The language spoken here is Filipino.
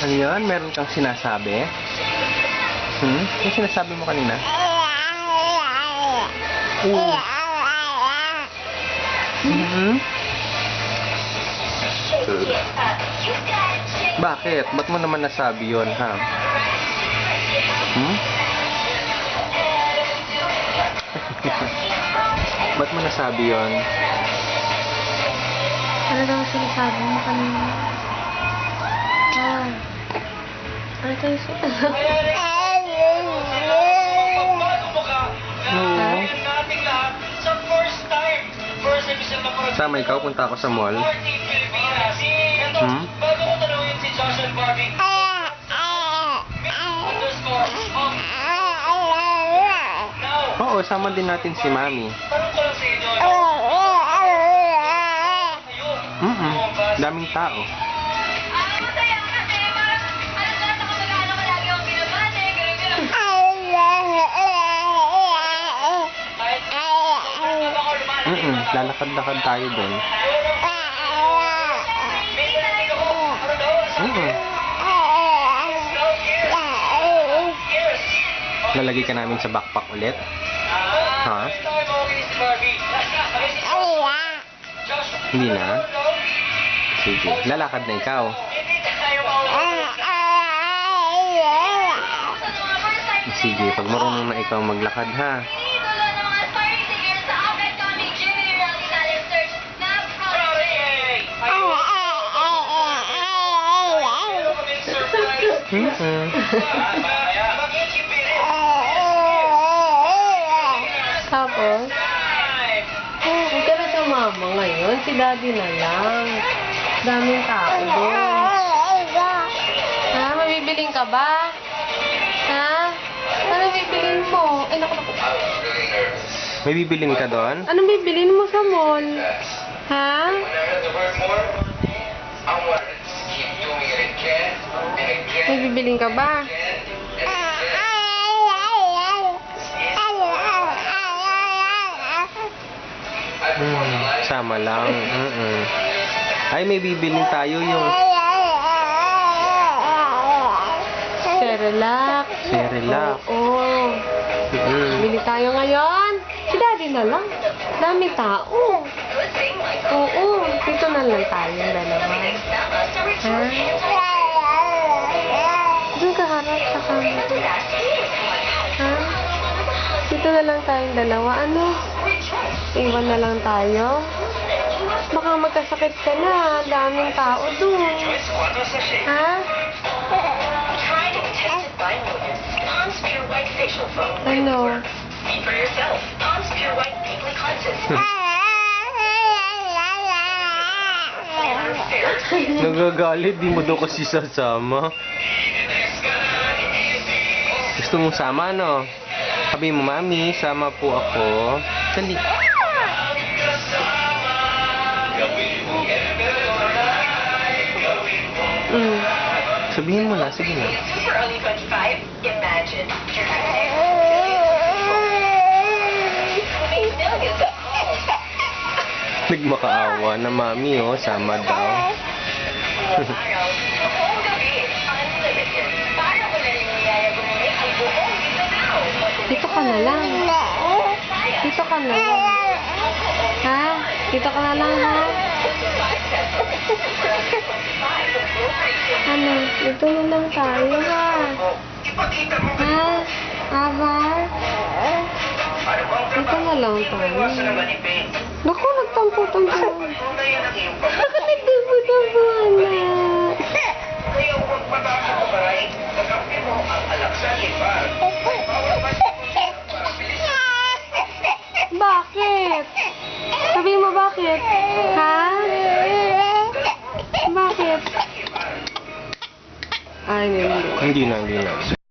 Ano yun? Meron kang sinasabi? Ano sinasabi mo kanina? Bakit? Ba't mo naman nasabi yun, ha? Ba't mo nasabi yun? Ano daw sinasabi mo kanina? Ano tayo siya? Sama ikaw, punta ako sa mall. Oo, sama din natin si Mami. Daming tao. Lalakad-lakad tayo doon. Lalagay ka namin sa backpack ulit? Ha? Hindi na? Sige, lalakad na ikaw. Sige, pag marunong na ikaw maglakad, ha? Tapos, huwag ka na sumama ngayon. Si Daddy na lang. Daming tao doon. Ha? Mabibiling ka ba? Ha? Ano bibilin mo? Ay, naku. May bibilin ka doon? Anong bibilin mo sa mall? Ha? May bibilin ka ba? Sama lang. Ay, may bibilin tayo yung Cerelac. Cerelac. Oo. Bili tayo ngayon. Si Daddy na lang. Dami tao. Oo. Dito na lang tayo, dalawa. Ha? Doon ka harap sa kama. Ha? Dito na lang tayong dalawa. Ano? Iwan na lang tayo. Baka magkasakit ka na. Daming tao doon. Ha? Ano? Nagagalit, di mo daw kasi sasama. Gusto mong sama, no? Sabi mo, Mami, sama po ako. Dali. Sabihin mo na, sige na. Nagmakaawa na Mami, oh, sama daw. Dito ka na lang. Dito ka na lang. Ha? Dito ka na lang, ha? Ano? Dito na lang tayo, ha? Ha? Aba? Dito na lang tayo. Naku, nagtampo-tampo. Nagtampo-tampo, anak. Bakit? Sabihin mo bakit? Ha? Bakit? Ay, hindi. Hindi na.